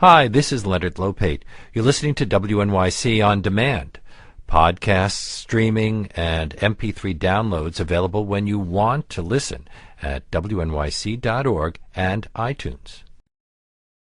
Hi, this is Leonard Lopate. You're listening to WNYC On Demand. Podcasts, streaming, and MP3 downloads available when you want to listen at WNYC.org and iTunes.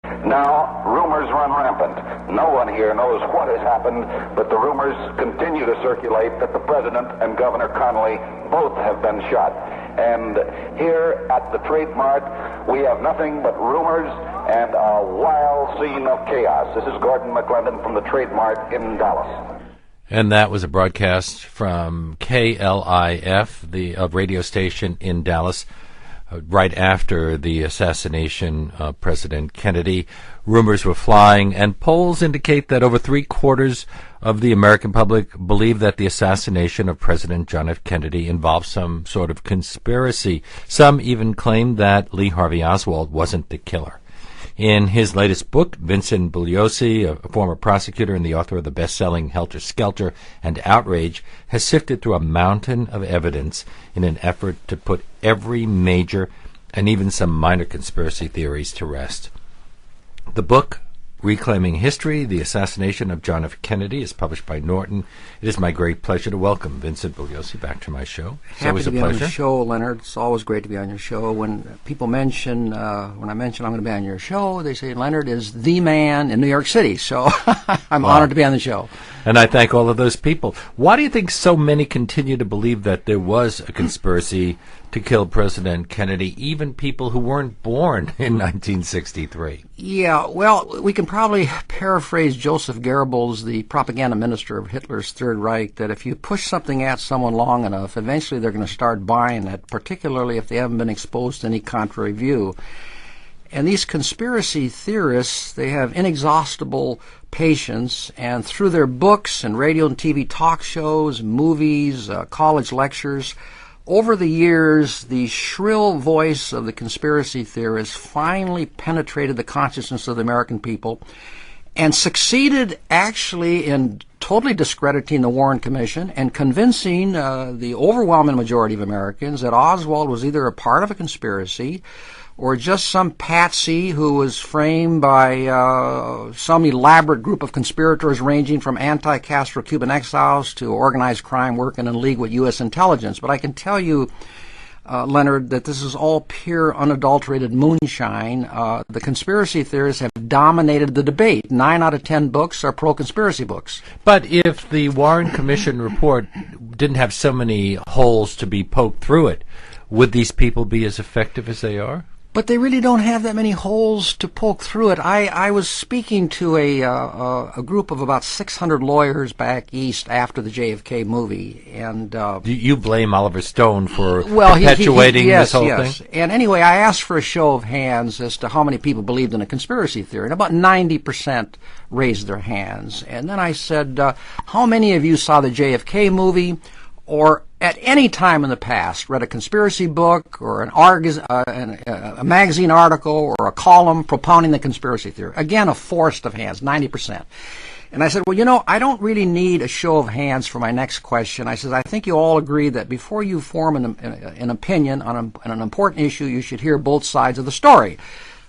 Now, rumors run rampant. No one here knows what has happened, but the rumors continue to circulate that the President and Governor Connolly both have been shot. And here at the Trade Mart, we have nothing but rumors and a wild scene of chaos. This is Gordon McClendon from the Trade Mart in Dallas. And that was a broadcast from KLIF, the radio station in Dallas, right after the assassination of President Kennedy. Rumors were flying, and polls indicate that over three-quarters of the American public believe that the assassination of President John F. Kennedy involved some sort of conspiracy. Some even claim that Lee Harvey Oswald wasn't the killer. In his latest book, Vincent Bugliosi, a former prosecutor and the author of the best-selling Helter Skelter and Outrage, has sifted through a mountain of evidence in an effort to put every major and even some minor conspiracy theories to rest. The book, Reclaiming History, The Assassination of John F. Kennedy, is published by Norton. It is my great pleasure to welcome Vincent Bugliosi back to my show. It's Happy always to a be pleasure. on your show, Leonard. It's always great to be on your show. When people mention, when I mention I'm going to be on your show, they say Leonard is the man in New York City. So I'm honored to be on the show. And I thank all of those people. Why do you think so many continue to believe that there was a conspiracy to kill President Kennedy, even people who weren't born in 1963? Yeah, well, we can probably paraphrase Joseph Goebbels, the propaganda minister of Hitler's Third Reich, that if you push something at someone long enough, eventually they're going to start buying it, particularly if they haven't been exposed to any contrary view. And these conspiracy theorists, they have inexhaustible patience, and through their books and radio and TV talk shows, movies, college lectures, over the years, the shrill voice of the conspiracy theorists finally penetrated the consciousness of the American people and succeeded actually in totally discrediting the Warren Commission and convincing the overwhelming majority of Americans that Oswald was either a part of a conspiracy or just some patsy who was framed by some elaborate group of conspirators ranging from anti-Castro Cuban exiles to organized crime working in league with U.S. intelligence. But I can tell you, Leonard, that this is all pure, unadulterated moonshine. The conspiracy theorists have dominated the debate. 9 out of 10 books are pro-conspiracy books. But if the Warren Commission report didn't have so many holes to be poked through it, would these people be as effective as they are? But they really don't have that many holes to poke through it. I was speaking to a group of about 600 lawyers back east after the JFK movie, and you blame Oliver Stone for perpetuating this whole thing? And anyway, I asked for a show of hands as to how many people believed in a conspiracy theory, and about 90% raised their hands. And then I said, how many of you saw the JFK movie, or at any time in the past read a conspiracy book or a magazine article or a column propounding the conspiracy theory? Again, a forest of hands, 90%. And I said, well, you know, I don't really need a show of hands for my next question. I said, I think you all agree that before you form an opinion on an important issue, you should hear both sides of the story.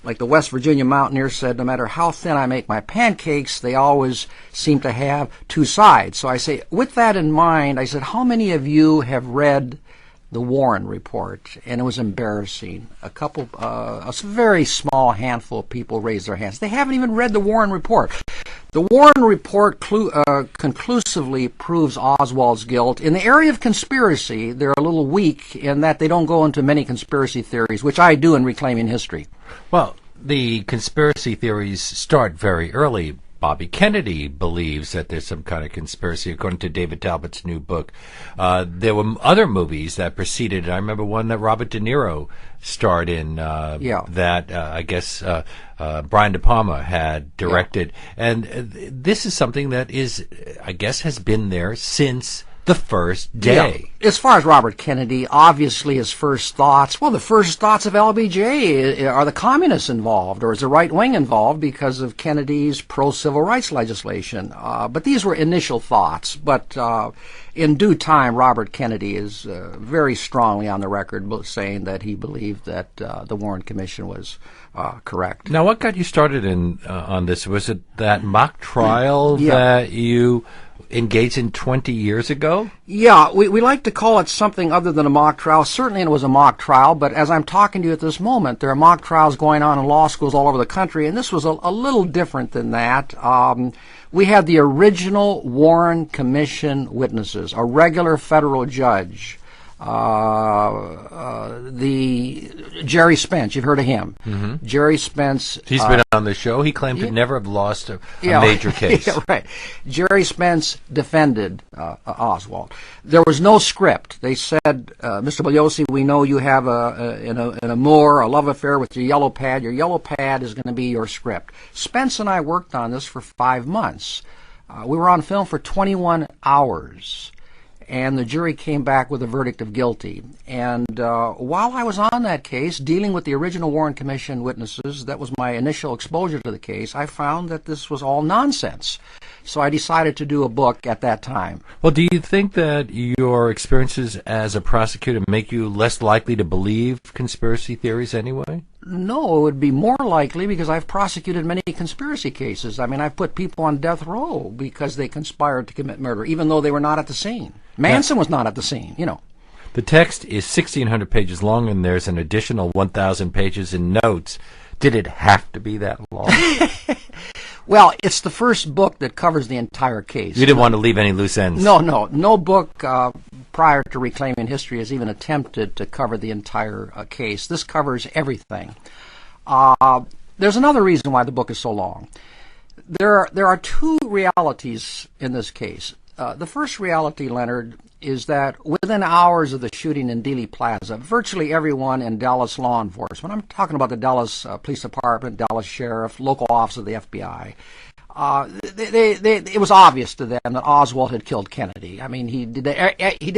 Like the West Virginia mountaineer said, no matter how thin I make my pancakes, they always seem to have two sides. So I say, with that in mind, I said, how many of you have read the Warren report? And it was embarrassing. A very small handful of people raised their hands. They haven't even read the Warren report. The Warren report conclusively proves Oswald's guilt. In the area of conspiracy, they're a little weak in that they don't go into many conspiracy theories, which I do in Reclaiming History. Well, the conspiracy theories start very early. Bobby Kennedy believes that there's some kind of conspiracy, according to David Talbot's new book. There were other movies that preceded it. I remember one that Robert De Niro starred in that I guess Brian De Palma had directed. Yeah. And this is something that is, I guess, has been there since the first day. Yeah. As far as Robert Kennedy, obviously his first thoughts, the first thoughts of LBJ, are the communists involved, or is the right wing involved because of Kennedy's pro-civil rights legislation? But these were initial thoughts. But in due time, Robert Kennedy is very strongly on the record saying that he believed that the Warren Commission was correct. Now, what got you started on this? Was it that mock trial that you engaged in 20 years ago? Yeah, we like to call it something other than a mock trial. Certainly it was a mock trial, but as I'm talking to you at this moment, there are mock trials going on in law schools all over the country, and this was a little different than that. We had the original Warren Commission witnesses, a regular federal judge, the Jerry Spence. You've heard of him. Mm-hmm. Jerry Spence. He's been on the show. He claimed to never have lost a major case. Yeah, right. Jerry Spence defended Oswald. There was no script. They said, Mr. Bugliosi, we know you have an amour, a love affair with your yellow pad. Your yellow pad is going to be your script. Spence and I worked on this for 5 months. We were on film for 21 hours. And the jury came back with a verdict of guilty. And while I was on that case, dealing with the original Warren Commission witnesses, that was my initial exposure to the case, I found that this was all nonsense. So I decided to do a book at that time. Well, do you think that your experiences as a prosecutor make you less likely to believe conspiracy theories anyway? No, it would be more likely because I've prosecuted many conspiracy cases. I mean, I've put people on death row because they conspired to commit murder, even though they were not at the scene. Manson was not at the scene, you know. The text is 1,600 pages long, and there's an additional 1,000 pages in notes. Did it have to be that long? Well, it's the first book that covers the entire case. You didn't want to leave any loose ends. No book prior to Reclaiming History has even attempted to cover the entire case. This covers everything. There's another reason why the book is so long. There are two realities in this case. The first reality, Leonard, is that within hours of the shooting in Dealey Plaza, virtually everyone in Dallas law enforcement, I'm talking about the Dallas Police Department, Dallas Sheriff, local office of the FBI, it was obvious to them that Oswald had killed Kennedy. I mean, he did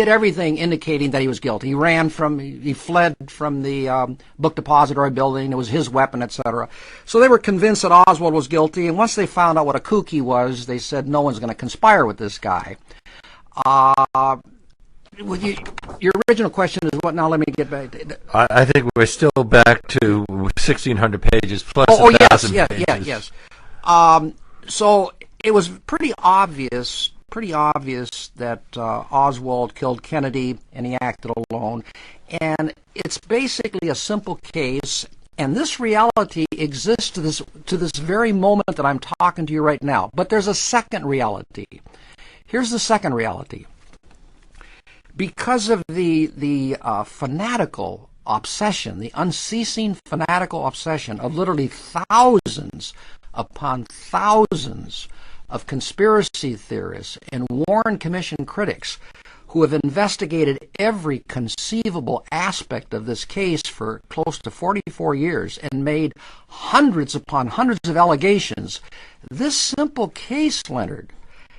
everything indicating that he was guilty. He fled from the book depository building. It was his weapon, etc. So they were convinced that Oswald was guilty, and once they found out what a kook he was, they said no one's going to conspire with this guy. Your original question is what? Now let me get back. I think we're still back to 1,600 pages plus 1,000 pages. Yes. So it was pretty obvious that Oswald killed Kennedy and he acted alone. And it's basically a simple case. And this reality exists to this very moment that I'm talking to you right now. But there's a second reality. Here's the second reality. Because of the fanatical obsession, the unceasing fanatical obsession of literally thousands upon thousands of conspiracy theorists and Warren Commission critics who have investigated every conceivable aspect of this case for close to 44 years and made hundreds upon hundreds of allegations, this simple case, Leonard,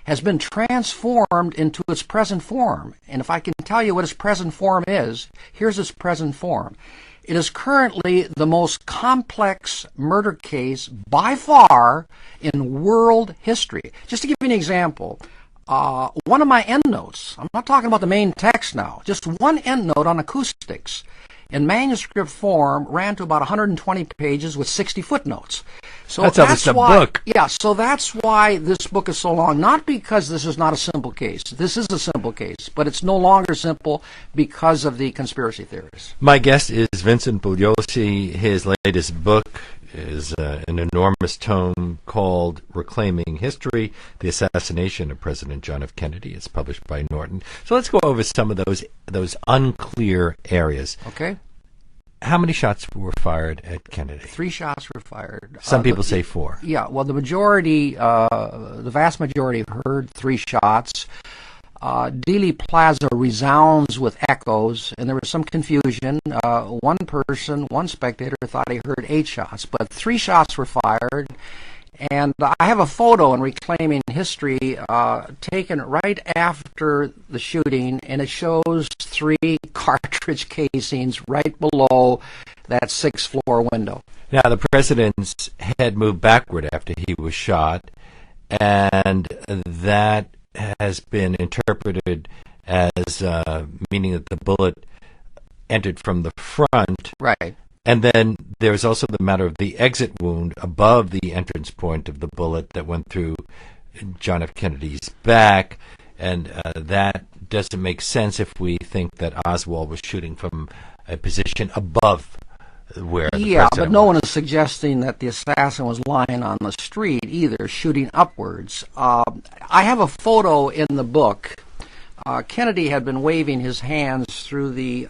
has been transformed into its present form. And if I can tell you what its present form is, here's its present form. It is currently the most complex murder case by far in world history. Just to give you an example, one of my endnotes, I'm not talking about the main text now, just one endnote on acoustics in manuscript form ran to about 120 pages with 60 footnotes. So that's a book. Yeah, so that's why this book is so long. Not because this is not a simple case. This is a simple case, but it's no longer simple because of the conspiracy theories. My guest is Vincent Bugliosi. His latest book is an enormous tome called Reclaiming History, The Assassination of President John F. Kennedy. It's published by Norton. So let's go over some of those unclear areas. Okay. How many shots were fired at Kennedy? 3 shots were fired. Some people say 4. Yeah, well, the vast majority heard 3 shots. Dealey Plaza resounds with echoes, and there was some confusion. One spectator thought he heard 8 shots, but 3 shots were fired, And I have a photo in Reclaiming History taken right after the shooting, and it shows 3 cartridge casings right below that 6th-floor window. Now, the president's head moved backward after he was shot, and that has been interpreted as meaning that the bullet entered from the front. Right. And then there's also the matter of the exit wound above the entrance point of the bullet that went through John F. Kennedy's back, and that doesn't make sense if we think that Oswald was shooting from a position above where the Yeah, president but no was. one is suggesting that the assassin was lying on the street either, shooting upwards. I have a photo in the book. Kennedy had been waving his hands through the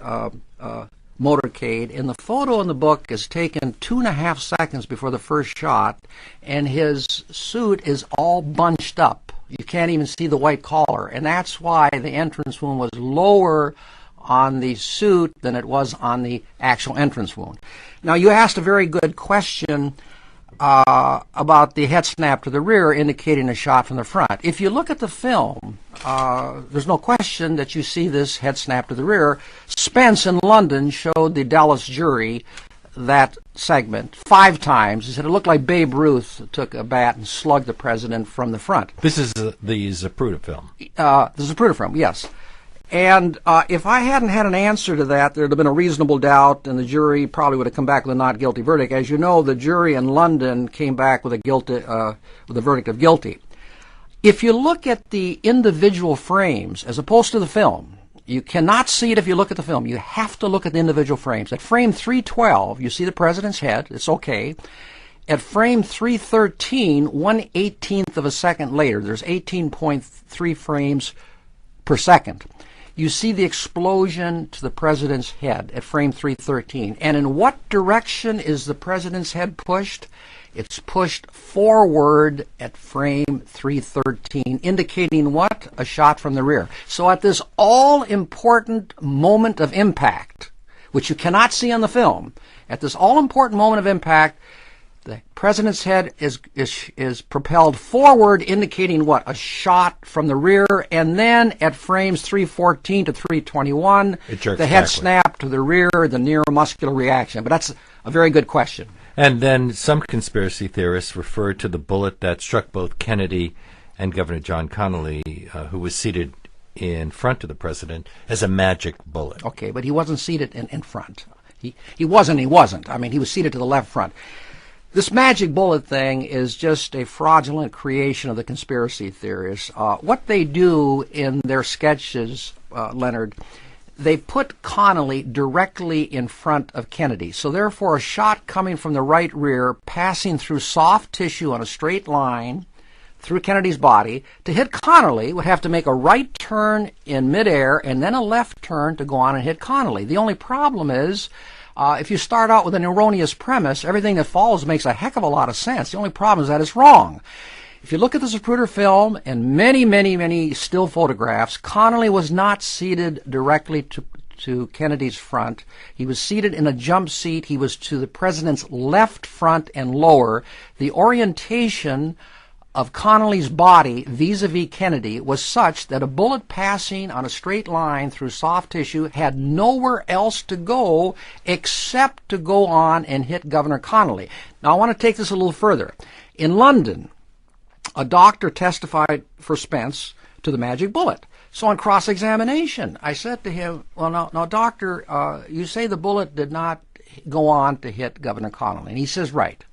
motorcade, and the photo in the book is taken 2.5 seconds before the first shot, and his suit is all bunched up. You can't even see the white collar, and that's why the entrance wound was lower on the suit than it was on the actual entrance wound. Now, you asked a very good question about the head snap to the rear indicating a shot from the front. If you look at the film, there's no question that you see this head snap to the rear. Spence in London showed the Dallas jury that segment 5 times. He said it looked like Babe Ruth took a bat and slugged the president from the front. This is the Zapruder film. The Zapruder film, yes. And if I hadn't had an answer to that, there would have been a reasonable doubt, and the jury probably would have come back with a not guilty verdict. As you know, the jury in London came back with a verdict of guilty. If you look at the individual frames, as opposed to the film, you cannot see it if you look at the film. You have to look at the individual frames. At frame 312, you see the president's head. It's okay. At frame 313, 1/18th of a second later, there's 18.3 frames per second. You see the explosion to the president's head at frame 313. And in what direction is the president's head pushed? It's pushed forward at frame 313, indicating what? A shot from the rear. So at this all-important moment of impact, which you cannot see on the film, at this all-important moment of impact, the president's head is propelled forward, indicating what? A shot from the rear, and then at frames 314 to 321, the head snap to the rear, the neuromuscular reaction. But that's a very good question. And then some conspiracy theorists refer to the bullet that struck both Kennedy and Governor John Connally, who was seated in front of the president, as a magic bullet. Okay, but he wasn't seated in front. He wasn't. I mean, he was seated to the left front. This magic bullet thing is just a fraudulent creation of the conspiracy theorists. What they do in their sketches, Leonard, they put Connally directly in front of Kennedy. So therefore, a shot coming from the right rear, passing through soft tissue on a straight line through Kennedy's body, to hit Connally would have to make a right turn in midair and then a left turn to go on and hit Connally. The only problem is, if you start out with an erroneous premise, everything that follows makes a heck of a lot of sense. The only problem is that it's wrong. If you look at the Zapruder film and many still photographs, Connally was not seated directly to Kennedy's front. He was seated in a jump seat. He was to the president's left front and lower. The orientation of Connally's body vis-a-vis Kennedy was such that a bullet passing on a straight line through soft tissue had nowhere else to go except to go on and hit Governor Connally. Now, I want to take this a little further. In London, a doctor testified for Spence to the magic bullet. So on cross-examination, I said to him, well, now, doctor, you say the bullet did not go on to hit Governor Connally. And he says, right.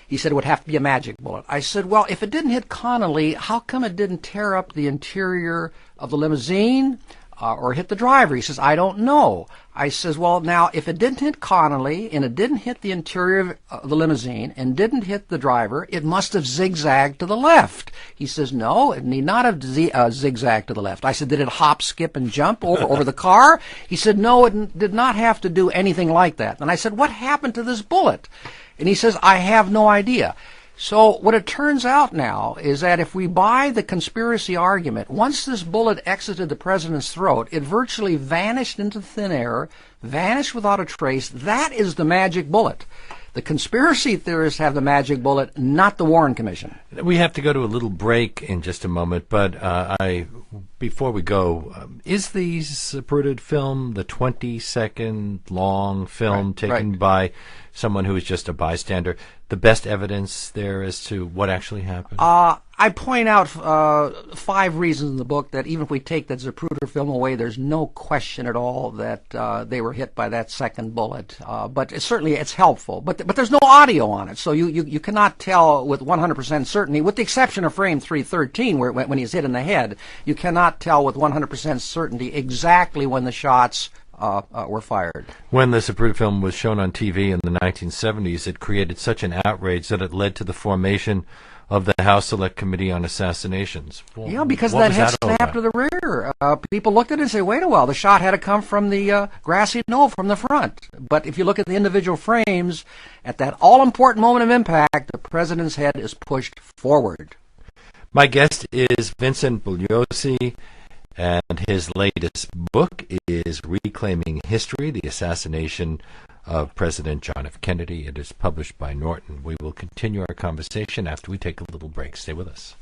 He said it would have to be a magic bullet. I said, well, if it didn't hit Connally, how come it didn't tear up the interior of the limousine or hit the driver? He says, I don't know. I says, well, now, if it didn't hit Connally and it didn't hit the interior of the limousine and didn't hit the driver, it must have zigzagged to the left. He says, no, it need not have zigzagged to the left. I said, did it hop, skip, and jump over the car? He said, no, it did not have to do anything like that. And I said, what happened to this bullet? And he says, I have no idea. So what it turns out now is that if we buy the conspiracy argument, once this bullet exited the president's throat, it virtually vanished into thin air, vanished without a trace. That is the magic bullet. The conspiracy theorists have the magic bullet, not the Warren Commission. We have to go to a little break in just a moment, but before we go, is the Zapruder film, the 20-second long film taken by someone who is just a bystander, the best evidence there as to what actually happened? I point out 5 reasons in the book that even if we take that Zapruder film away, there's no question at all that they were hit by that second bullet. But it's helpful. But there's no audio on it, so you cannot tell with 100% certainty, with the exception of frame 313, where when he's hit in the head, you cannot tell with 100% certainty exactly when the shots were fired. When the Zapruder film was shown on TV in the 1970s, it created such an outrage that it led to the formation of the House Select Committee on Assassinations. Well, yeah, because that head snapped to the rear. People looked at it and said, wait a while, the shot had to come from the grassy knoll from the front. But if you look at the individual frames, at that all-important moment of impact, the president's head is pushed forward. My guest is Vincent Bugliosi, and his latest book is Reclaiming History, The Assassination of President John F. Kennedy. It is published by Norton. We will continue our conversation after we take a little break. Stay with us.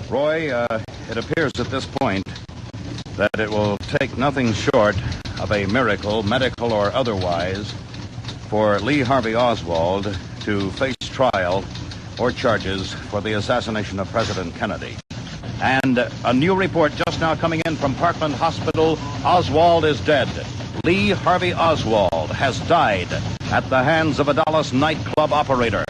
Roy, it appears at this point that it will take nothing short of a miracle, medical or otherwise, for Lee Harvey Oswald to face trial or charges for the assassination of President Kennedy. And a new report just now coming in from Parkland Hospital: Oswald is dead. Lee Harvey Oswald has died at the hands of a Dallas nightclub operator.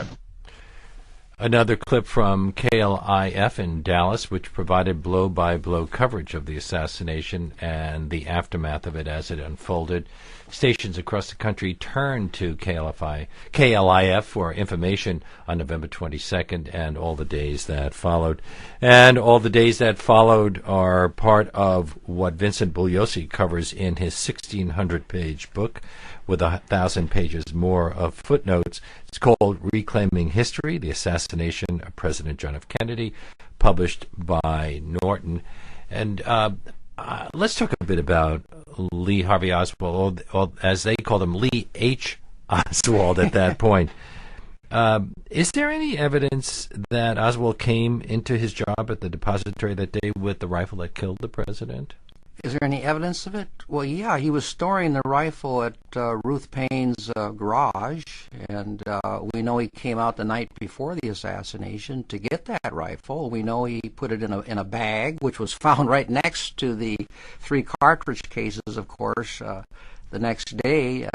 Another clip from KLIF in Dallas, which provided blow-by-blow coverage of the assassination and the aftermath of it as it unfolded. Stations across the country turned to KLIF for information on November 22nd and all the days that followed. And all the days that followed are part of what Vincent Bugliosi covers in his 1,600-page book, with 1,000 pages more of footnotes. It's called Reclaiming History, The Assassination of President John F. Kennedy, published by Norton. And let's talk a bit about Lee Harvey Oswald, or as they called him, Lee H. Oswald at that point. Is there any evidence that Oswald came into his job at the depository that day with the rifle that killed the president? Is there any evidence of it? Well, yeah, he was storing the rifle at Ruth Payne's garage, and we know he came out the night before the assassination to get that rifle. We know he put it in a bag, which was found right next to the 3 cartridge cases, of course, the next day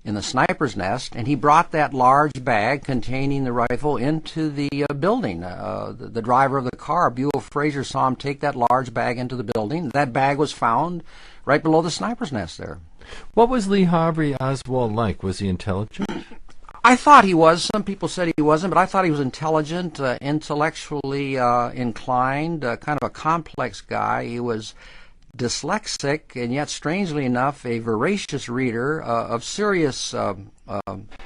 in the sniper's nest, and he brought that large bag containing the rifle into the building. The driver of the car, Buell Frazier, saw him take that large bag into the building. That bag was found right below the sniper's nest there. What was Lee Harvey Oswald like? Was he intelligent? I thought he was. Some people said he wasn't, but I thought he was intelligent, intellectually inclined, kind of a complex guy. He was dyslexic, and yet, strangely enough, a voracious reader of serious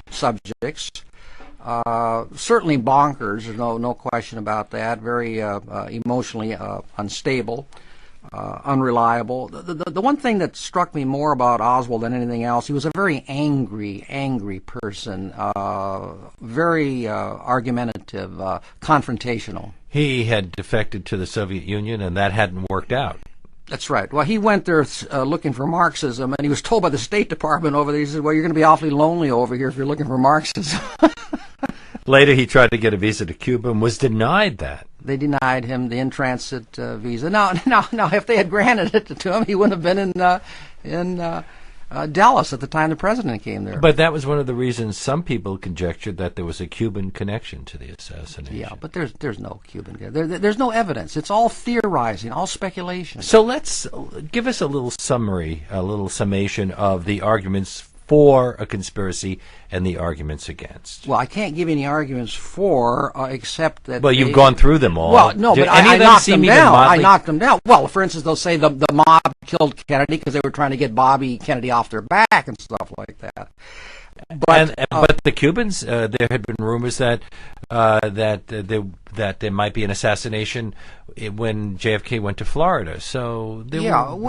subjects. Certainly bonkers, there's no question about that. Very emotionally unstable, unreliable. The one thing that struck me more about Oswald than anything else, he was a very angry person, very argumentative, confrontational. He had defected to the Soviet Union, and that hadn't worked out. That's right. Well, he went there looking for Marxism, and he was told by the State Department over there, he said, well, you're going to be awfully lonely over here if you're looking for Marxism. Later, he tried to get a visa to Cuba and was denied that. They denied him the in-transit visa. Now, if they had granted it to him, he wouldn't have been in Dallas at the time the president came there. But that was one of the reasons some people conjectured that there was a Cuban connection to the assassination. Yeah, but there's no Cuban. There's no evidence. It's all theorizing, all speculation. So let's give us a little summary, a little summation of the arguments for a conspiracy and the arguments against. Well, I can't give any arguments for, except that... Well, you've gone through them all. Well, no, but I knocked them down. I knocked them down. Well, for instance, they'll say the mob killed Kennedy because they were trying to get Bobby Kennedy off their back and stuff like that. But but the Cubans, there had been rumors that there might be an assassination when JFK went to Florida. So there were all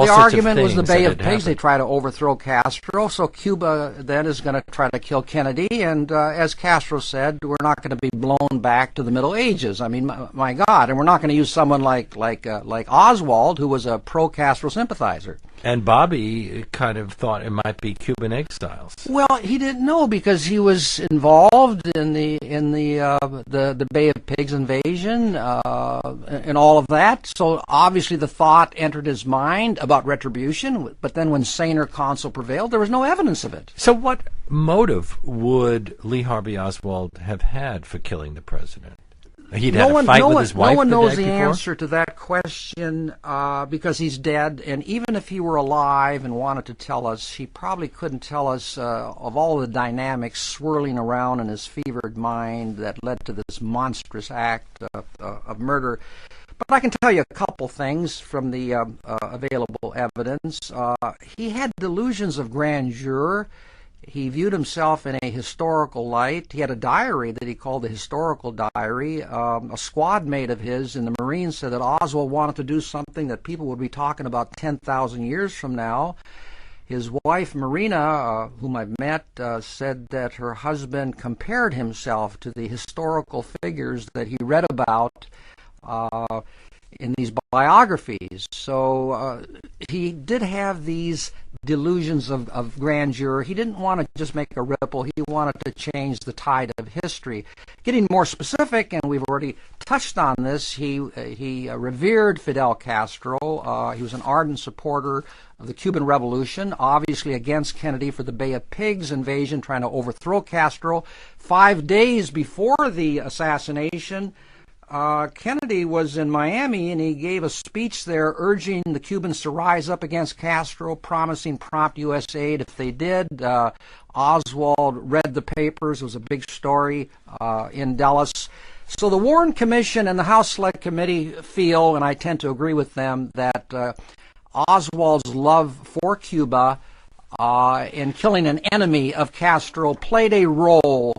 the sorts argument of was the things Bay that of had Pigs. They happened. try to overthrow Castro, so Cuba then is going to try to kill Kennedy. And as Castro said, we're not going to be blown back to the Middle Ages. I mean, my God, and we're not going to use someone like Oswald, who was a pro-Castro sympathizer. And Bobby kind of thought it might be Cuban exiles. Well, he didn't know because he was involved in the Bay of Pigs invasion and all of that. So obviously the thought entered his mind about retribution. But then when saner counsel prevailed, there was no evidence of it. So what motive would Lee Harvey Oswald have had for killing the president? He'd had a fight with his wife. No one knows the the day before? answer to that question because he's dead. And even if he were alive and wanted to tell us, he probably couldn't tell us of all the dynamics swirling around in his fevered mind that led to this monstrous act of murder. But I can tell you a couple things from the available evidence. He had delusions of grandeur. He viewed himself in a historical light. He had a diary that he called the Historical Diary. A squad mate of his in the Marines said that Oswald wanted to do something that people would be talking about 10,000 years from now. His wife, Marina, whom I've met, said that her husband compared himself to the historical figures that he read about in these biographies. So he did have these delusions of grandeur. He didn't want to just make a ripple. He wanted to change the tide of history. Getting more specific, and we've already touched on this, he revered Fidel Castro. He was an ardent supporter of the Cuban Revolution, obviously against Kennedy for the Bay of Pigs invasion, trying to overthrow Castro. 5 days before the assassination, Kennedy was in Miami, and he gave a speech there urging the Cubans to rise up against Castro, promising prompt U.S. aid if they did. Oswald read the papers. It was a big story in Dallas. So the Warren Commission and the House Select Committee feel, and I tend to agree with them, that Oswald's love for Cuba in killing an enemy of Castro played a role,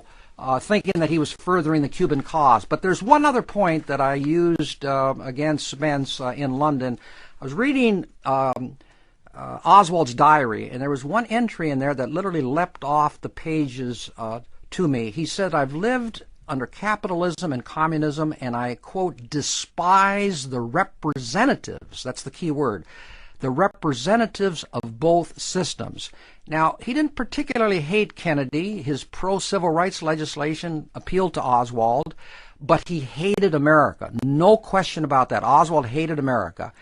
thinking that he was furthering the Cuban cause. But there's one other point that I used against Spence in London. I was reading Oswald's diary, and there was one entry in there that literally leapt off the pages to me. He said, "I've lived under capitalism and communism, and I, quote, despise the representatives," that's the key word, the representatives of both systems. Now, he didn't particularly hate Kennedy. His pro-civil rights legislation appealed to Oswald, but he hated America. No question about that. Oswald hated America.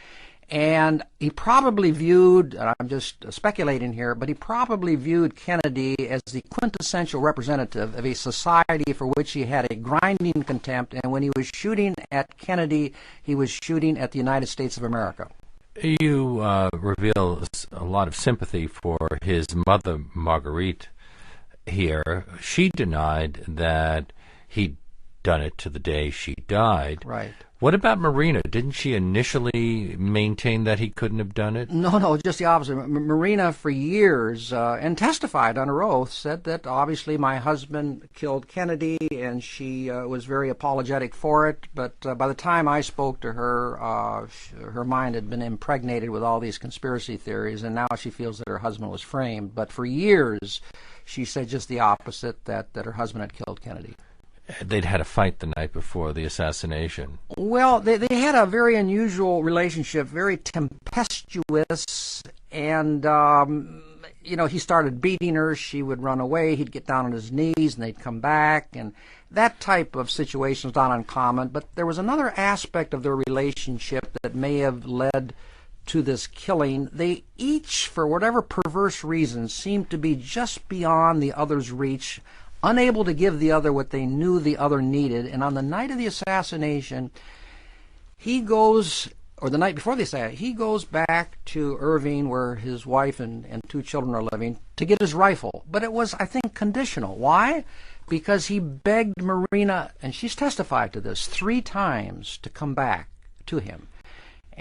And he probably viewed, and I'm just speculating here, but he probably viewed Kennedy as the quintessential representative of a society for which he had a grinding contempt. And when he was shooting at Kennedy, he was shooting at the United States of America. You reveal a lot of sympathy for his mother, Marguerite, here. She denied that he'd done it to the day she died. Right. What about Marina? Didn't she initially maintain that he couldn't have done it? No, just the opposite. Marina, for years, and testified on her oath, said that obviously my husband killed Kennedy, and she was very apologetic for it. But by the time I spoke to her, her mind had been impregnated with all these conspiracy theories, and now she feels that her husband was framed. But for years, she said just the opposite, that her husband had killed Kennedy. They'd had a fight the night before the assassination. Well, they had a very unusual relationship, very tempestuous, and, he started beating her. She would run away. He'd get down on his knees, and they'd come back, and that type of situation was not uncommon. But there was another aspect of their relationship that may have led to this killing. They each, for whatever perverse reason, seemed to be just beyond the other's reach, unable to give the other what they knew the other needed. And on the night of the assassination, he goes, or the night before the assassination, he goes back to Irving, where his wife and 2 children are living, to get his rifle. But it was, I think, conditional. Why? Because he begged Marina, and she's testified to this, 3 times to come back to him.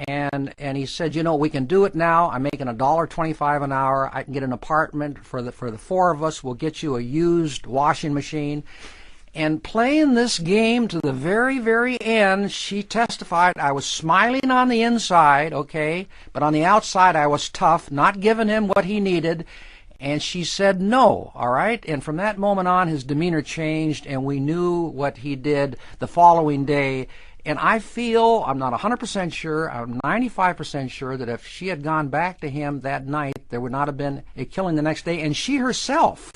And he said, you know, we can do it now. I'm making $1.25 an hour. I can get an apartment for the four of us. We'll get you a used washing machine. And playing this game to the very, very end, she testified, I was smiling on the inside, okay, but on the outside I was tough, not giving him what he needed. And she said no, all right? And from that moment on, his demeanor changed, and we knew what he did the following day. And I feel, I'm not 100% sure, I'm 95% sure that if she had gone back to him that night, there would not have been a killing the next day. And she herself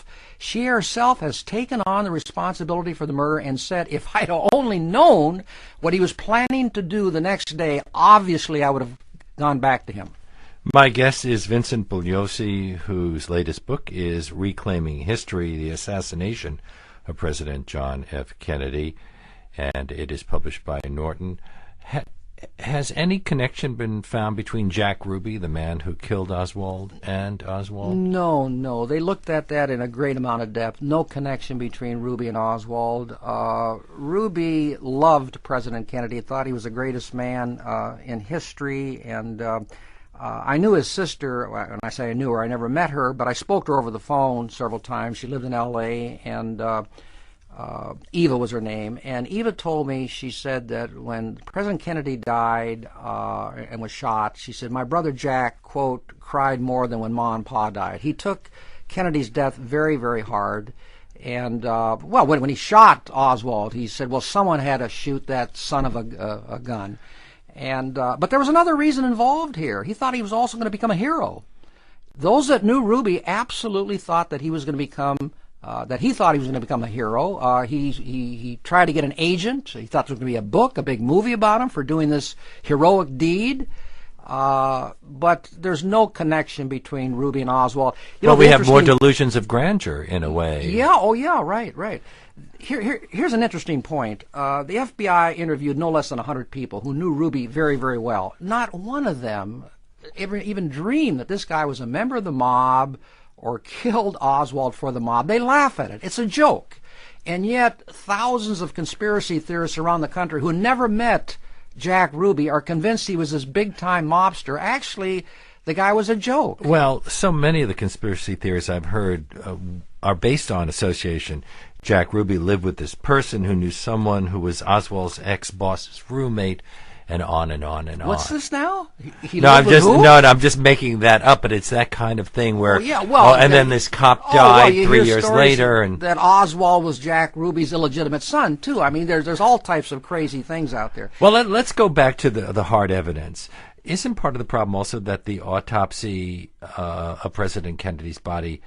has taken on the responsibility for the murder and said, if I'd only known what he was planning to do the next day, obviously I would have gone back to him. My guest is Vincent Bugliosi, whose latest book is Reclaiming History, the Assassination of President John F. Kennedy, and it is published by Norton. Has any connection been found between Jack Ruby, the man who killed Oswald, and Oswald? No. They looked at that in a great amount of depth. No connection between Ruby and Oswald. Ruby loved President Kennedy, thought he was the greatest man in history, and I knew his sister. When I say I knew her, I never met her, but I spoke to her over the phone several times. She lived in L.A., and Eva was her name, and Eva told me, she said that when President Kennedy died and was shot, she said, my brother Jack, quote, cried more than when Ma and Pa died. He took Kennedy's death very, very hard, and when he shot Oswald, he said, well, someone had to shoot that son of a gun. And but there was another reason involved here. He thought he was also going to become a hero. Those that knew Ruby absolutely thought that he was going to become a hero. He tried to get an agent. He thought there was going to be a book, a big movie about him for doing this heroic deed. But there's no connection between Ruby and Oswald. Well, we have more delusions of grandeur, in a way. Yeah, right. Here's an interesting point. The FBI interviewed no less than 100 people who knew Ruby very, very well. Not one of them even dreamed that this guy was a member of the mob or killed Oswald for the mob. They laugh at it. It's a joke. And yet thousands of conspiracy theorists around the country who never met Jack Ruby are convinced he was this big-time mobster. Actually, the guy was a joke. Well, so many of the conspiracy theories I've heard are based on association. Jack Ruby lived with this person who knew someone who was Oswald's ex-boss's roommate, and on and on and on. What's this now? I'm just making that up, but it's that kind of thing where. Then this cop died 3 years later, and that Oswald was Jack Ruby's illegitimate son too. I mean, there's all types of crazy things out there. Well, let's go back to the hard evidence. Isn't part of the problem also that the autopsy of President Kennedy's body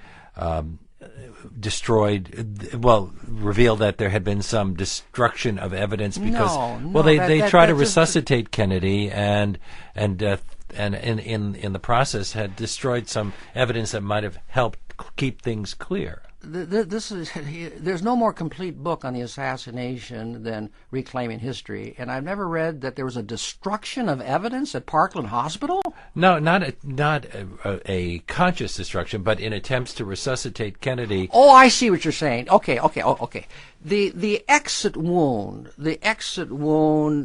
revealed that there had been some destruction of evidence because they try to resuscitate Kennedy and in the process had destroyed some evidence that might have helped keep things clear. There's no more complete book on the assassination than Reclaiming History, and I've never read that there was a destruction of evidence at Parkland Hospital. No, not a conscious destruction, but in attempts to resuscitate Kennedy. Oh, I see what you're saying. Okay. The exit wound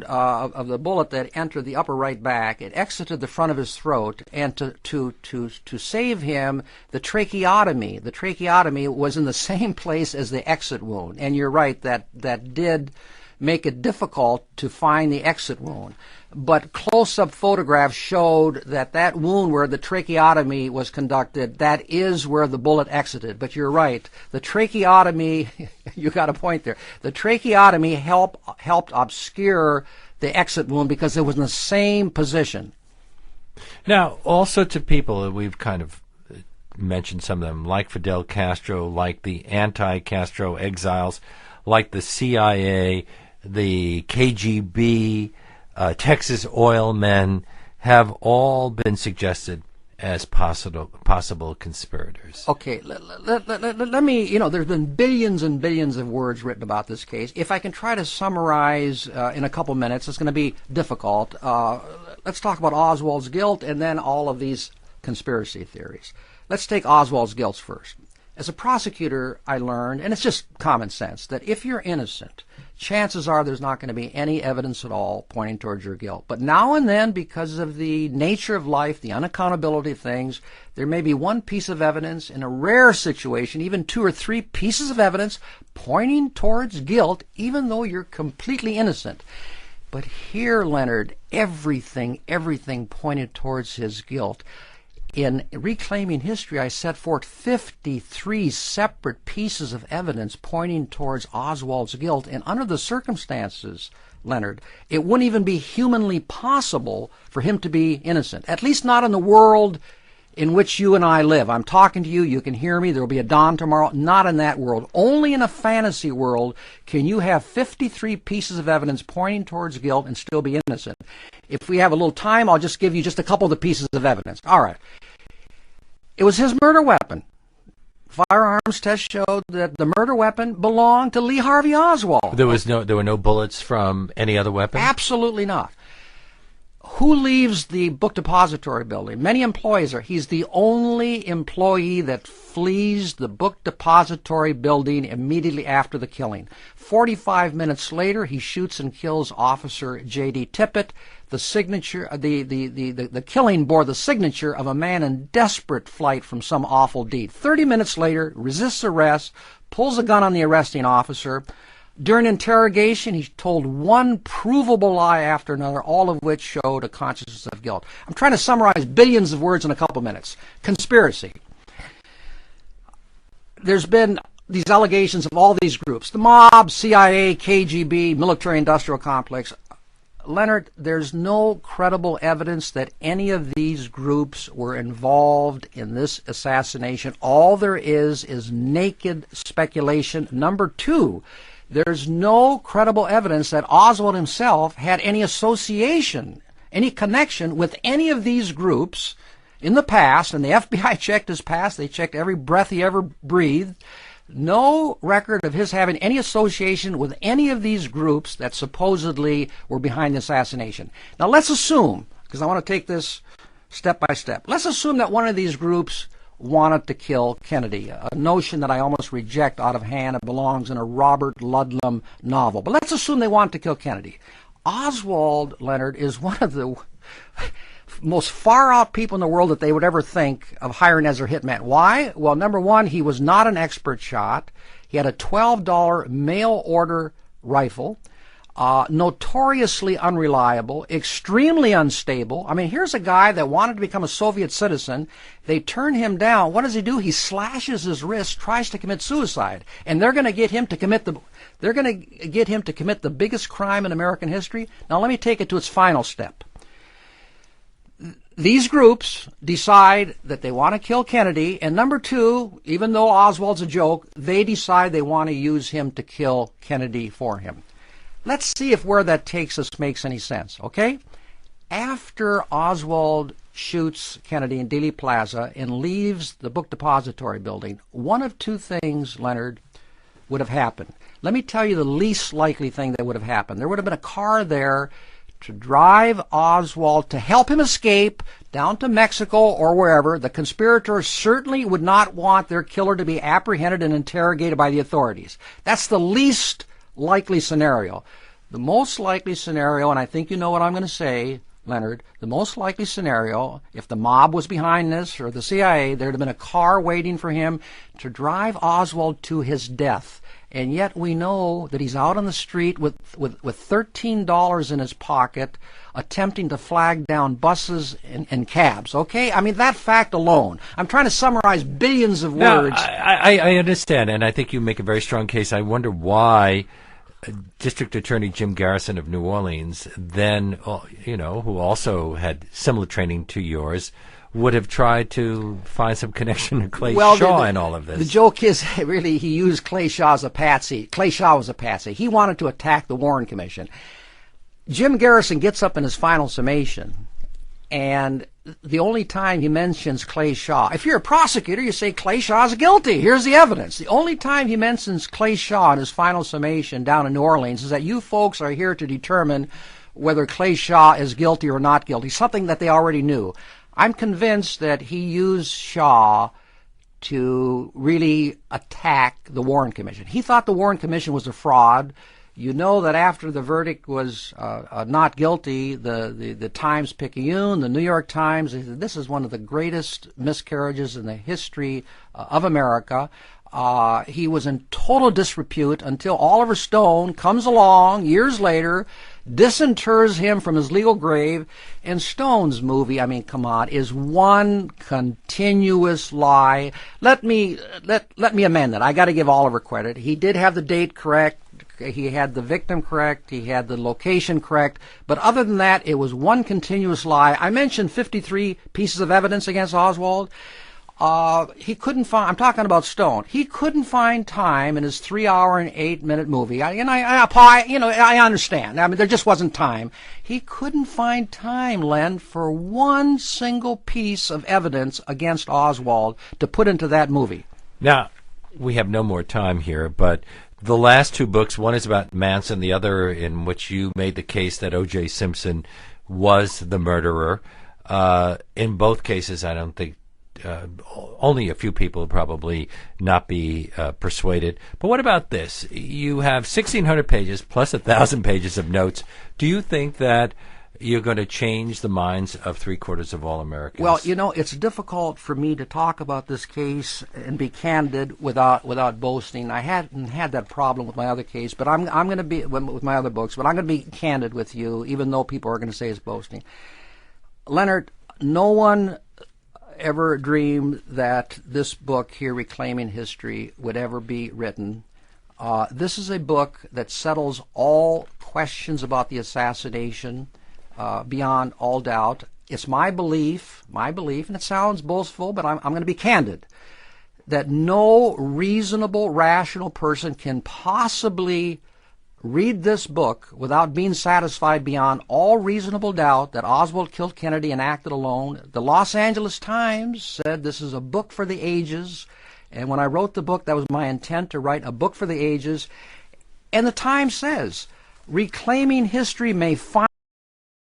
of the bullet that entered the upper right back, it exited the front of his throat, and to save him, the tracheotomy was in the same place as the exit wound. And you're right, that did make it difficult to find the exit wound. But close-up photographs showed that wound where the tracheotomy was conducted, that is where the bullet exited. But you're right, the tracheotomy, you got a point there, the tracheotomy helped obscure the exit wound because it was in the same position. Now, also to people, we've kind of mentioned some of them, like Fidel Castro, like the anti-Castro exiles, like the CIA, the KGB, Texas oil men, have all been suggested as possible conspirators. Okay, let me, there's been billions and billions of words written about this case. If I can try to summarize in a couple minutes, it's going to be difficult. Let's talk about Oswald's guilt and then all of these conspiracy theories. Let's take Oswald's guilt first. As a prosecutor, I learned, and it's just common sense, that if you're innocent, chances are there's not going to be any evidence at all pointing towards your guilt. But now and then, because of the nature of life, the unaccountability of things, there may be one piece of evidence, in a rare situation, even 2 or 3 pieces of evidence pointing towards guilt, even though you're completely innocent. But here, Leonard, everything pointed towards his guilt. In Reclaiming History, I set forth 53 separate pieces of evidence pointing towards Oswald's guilt, and under the circumstances, Leonard, it wouldn't even be humanly possible for him to be innocent, at least not in the world in which you and I live. I'm talking to you, you can hear me, there will be a dawn tomorrow. Not in that world. Only in a fantasy world can you have 53 pieces of evidence pointing towards guilt and still be innocent. If we have a little time, I'll just give you just a couple of the pieces of evidence. All right. It was his murder weapon. Firearms test showed that the murder weapon belonged to Lee Harvey Oswald. There were no bullets from any other weapon? Absolutely not. Who leaves the book depository building? Many employees are. He's the only employee that flees the book depository building immediately after the killing. 45 minutes later, he shoots and kills Officer J.D. Tippit. The signature, the killing bore the signature of a man in desperate flight from some awful deed. 30 minutes later, resists arrest, pulls a gun on the arresting officer. During interrogation, he told one provable lie after another, all of which showed a consciousness of guilt. I'm trying to summarize billions of words in a couple minutes. Conspiracy. There's been these allegations of all these groups, the mob, CIA, KGB, military-industrial complex. Leonard, there's no credible evidence that any of these groups were involved in this assassination. All there is naked speculation. Number 2, there's no credible evidence that Oswald himself had any association, any connection with any of these groups in the past, and the FBI checked his past. They checked every breath he ever breathed. No record of his having any association with any of these groups that supposedly were behind the assassination. Now let's assume, because I want to take this step by step, let's assume that one of these groups wanted to kill Kennedy, a notion that I almost reject out of hand. It belongs in a Robert Ludlum novel. But let's assume they wanted to kill Kennedy. Oswald, Leonard, is one of the most far-out people in the world that they would ever think of hiring as their hitman. Why? Well, number 1, he was not an expert shot. He had a $12 mail-order rifle. Notoriously unreliable, extremely unstable. I mean, here's a guy that wanted to become a Soviet citizen. They turn him down. What does he do? He slashes his wrist, tries to commit suicide, and they're going to get him to commit the biggest crime in American history. Now, let me take it to its final step. These groups decide that they want to kill Kennedy, and number 2, even though Oswald's a joke, they decide they want to use him to kill Kennedy for him. Let's see if where that takes us makes any sense, okay? After Oswald shoots Kennedy in Dealey Plaza and leaves the book depository building, one of 2 things, Leonard, would have happened. Let me tell you the least likely thing that would have happened. There would have been a car there to drive Oswald to help him escape down to Mexico or wherever. The conspirators certainly would not want their killer to be apprehended and interrogated by the authorities. That's the least likely scenario. The most likely scenario, and I think you know what I'm going to say, Leonard, the most likely scenario, if the mob was behind this or the CIA, there would have been a car waiting for him to drive Oswald to his death. And yet we know that he's out on the street with $13 in his pocket, attempting to flag down buses and cabs, okay? I mean, that fact alone. I'm trying to summarize billions of words. I understand, and I think you make a very strong case. I wonder why District Attorney Jim Garrison of New Orleans, then, who also had similar training to yours, would have tried to find some connection to Clay Shaw in all of this. The joke is, really, he used Clay Shaw as a patsy. Clay Shaw was a patsy. He wanted to attack the Warren Commission. Jim Garrison gets up in his final summation, and the only time he mentions Clay Shaw, if you're a prosecutor, you say Clay Shaw's guilty. Here's the evidence. The only time he mentions Clay Shaw in his final summation down in New Orleans is that you folks are here to determine whether Clay Shaw is guilty or not guilty, something that they already knew. I'm convinced that he used Shaw to really attack the Warren Commission. He thought the Warren Commission was a fraud. You know that after the verdict was not guilty, the Times-Picayune, the New York Times, they said, this is one of the greatest miscarriages in the history of America. He was in total disrepute until Oliver Stone comes along years later, disinters him from his legal grave, and Stone's movie, I mean, come on, is one continuous lie. Let me amend that. I got to give Oliver credit. He did have the date correct. He had the victim correct. He had the location correct. But other than that, it was one continuous lie. I mentioned 53 pieces of evidence against Oswald. He couldn't find, I'm talking about Stone, he couldn't find time in his 3-hour and 8-minute movie. I understand. I mean, there just wasn't time. He couldn't find time, Len, for one single piece of evidence against Oswald to put into that movie. Now, we have no more time here, but the last two books, one is about Manson, the other in which you made the case that O.J. Simpson was the murderer. In both cases, I don't think only a few people will probably not be persuaded. But what about this? You have 1,600 pages plus 1,000 pages of notes. Do you think that you're going to change the minds of 3/4 of all Americans? Well, you know, it's difficult for me to talk about this case and be candid without boasting. I hadn't had that problem with my other case, but I'm going to be with my other books. But I'm going to be candid with you, even though people are going to say it's boasting. Leonard, no one ever dreamed that this book here, Reclaiming History, would ever be written. This is a book that settles all questions about the assassination beyond all doubt. It's my belief, and it sounds boastful, but I'm going to be candid, that no reasonable, rational person can possibly read this book without being satisfied beyond all reasonable doubt that Oswald killed Kennedy and acted alone. The Los Angeles Times said this is a book for the ages, and when I wrote the book, that was my intent, to write a book for the ages. And the Times says, Reclaiming History may find